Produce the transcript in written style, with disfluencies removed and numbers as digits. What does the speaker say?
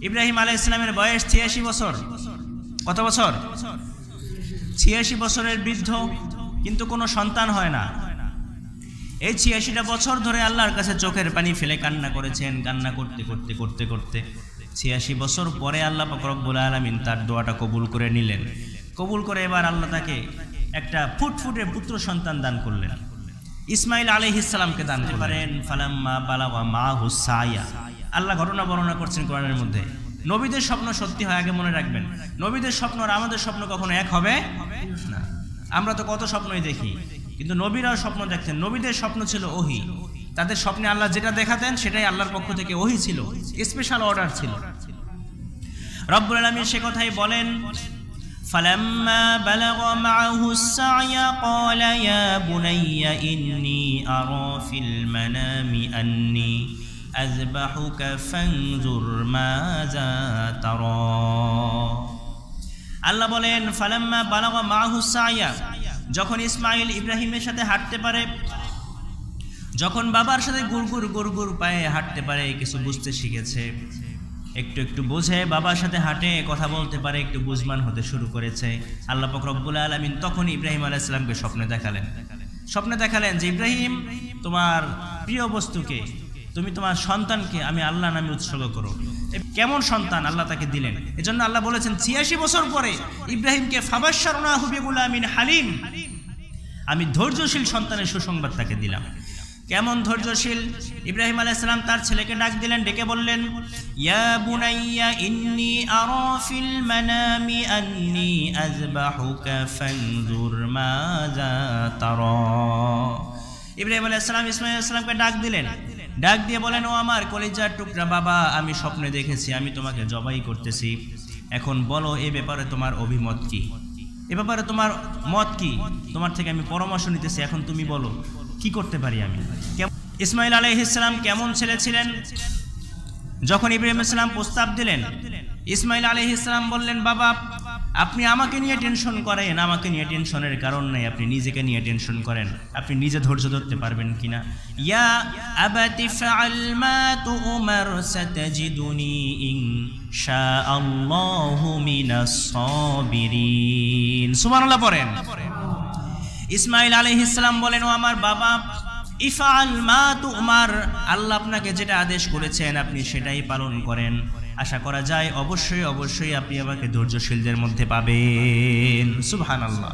ইব্রাহিম আলাইহিস সালামের বয়স ৮৬ বছর। কত বছর? ৮৬ বছরের বৃদ্ধ, কিন্তু কোনো সন্তান হয় না। এই ৮৬টা বছর ধরে আল্লাহর কাছে চোখের পানি ফেলে কান্না করেছেন। কান্না করতে করতে করতে করতে ৮৬ বছর পরে আল্লাহ পাক রব্বুল আলামিন তার দোয়াটা কবুল করে নিলেন। কবুল করে এবার আল্লাহ তাকে একটা ফুটফুটে পুত্র সন্তান দান করলেন, ইসমাইল আলাইহিস সালামকে দান করেন। ফালাম্মা বালাগা মাহু সায়া, আল্লাহ ঘটনা বর্ণনা করছেন কোরআনের মধ্যে। নবীদের স্বপ্ন সত্যি হয়, আগে মনে রাখবেন। নবীদের স্বপ্ন আর আমাদের স্বপ্ন কখনো এক হবে না। আমরা তো কত স্বপ্নই দেখি, কিন্তু নবীরাও স্বপ্ন দেখতেন। নবীদের স্বপ্ন ছিল ওহী। তাদের স্বপ্নে আল্লাহ যেটা দেখাতেন সেটাই আল্লাহর পক্ষ থেকে ওহী ছিল, স্পেশাল অর্ডার ছিল। রব্বুল আলামিন সে কথাই বলেন, فلما بلغ معه السعي قال يا بني إني أرى في المنام أني أذبحك فانظر ماذا ترى। আল্লাহ বলেন ফালাম্মা বালাগা মাহু সায়া, যখন ইসমাইল ইব্রাহিমের সাথে হাঁটতে পারে, যখন বাবার সাথে গুড়গুড় গুড়গুড় পায়ে হাঁটতে পারে, কিছু বুঝতে শিখেছে, একটু একটু বোঝে, বাবার সাথে হাঁটে, কথা বলতে পারে, একটু বুঝমান হতে শুরু করেছে, আল্লাহ পাক রব্বুল আলামিন তখন ইব্রাহিম আলাইহিস সালামকে স্বপ্নে দেখালেন যে ইব্রাহিম, তোমার প্রিয় বস্তুকে, তুমি তোমার সন্তানকে আমি আল্লাহ নামে উৎসর্গ করো। কেমন সন্তান আল্লাহ তাকে দিলেন। এজন্য আল্লাহ বলেছেন ৮৬ বছর পরে ইব্রাহিমকে ফাবাশশারনাহু বিগুলামিন হালিম, আমি ধৈর্যশীল সন্তানের সুসংবাদ তাকে দিলাম। কেমন ধৈর্যশীল? ইব্রাহিম আলাইহিস সালাম তার ছেলেকে ডাক দিলেন, ডেকে বললেন, ইয়া বুনাইয়া ইন্নী আরা ফিল মানামি আন্নী আযবাহুকা ফানজুর মাযা তারা। ইব্রাহিম আলাইহিস সালাম ইসমাঈল আলাইহিস সালামকে ডাক দিলেন, ডাক দিয়ে বলেন, ও আমার কলিজার টুকরা বাবা, আমি স্বপ্নে দেখেছি আমি তোমাকে জবাই করতেছি। এখন বলো এ ব্যাপারে তোমার অভিমত কি, এ ব্যাপারে তোমার মত কি? তোমার থেকে আমি পরামর্শ নিতেছি, এখন তুমি বলো কি করতে পারি আমি। ইসমাঈল আলাইহিস সালাম কেমন ছেলে ছিলেন? যখন ইব্রাহিম আলাইহিস সালাম প্রস্তাব দিলেন, ইসমাঈল আলাইহিস সালাম বললেন, বাবা আপনি আমাকে নিয়ে টেনশন করেন, আমাকে নিয়ে টেনশনের কারণ নাই, আপনি নিজেকে নিয়ে টেনশন করেন, আপনি নিজে ধৈর্য ধরতে পারবেন কিনা। ইয়া আবাতি ফাআল মা তুমার সাতাজিদুনি ইনশাআল্লাহু মিনাস সাবিরিন। সুবহানাল্লাহ পড়েন। ইসমাঈল আলাইহিস সালাম বলেন, ও আমার বাবা, ইফআল মা তুমার, আল্লাহ আপনাকে যেটা আদেশ করেছেন আপনি সেটাই পালন করেন। আশা করা যায় অবশ্যই অবশ্যই আপনি আমাকে ধৈর্যশীলদের মধ্যে পাবেন। সুবহানাল্লাহ।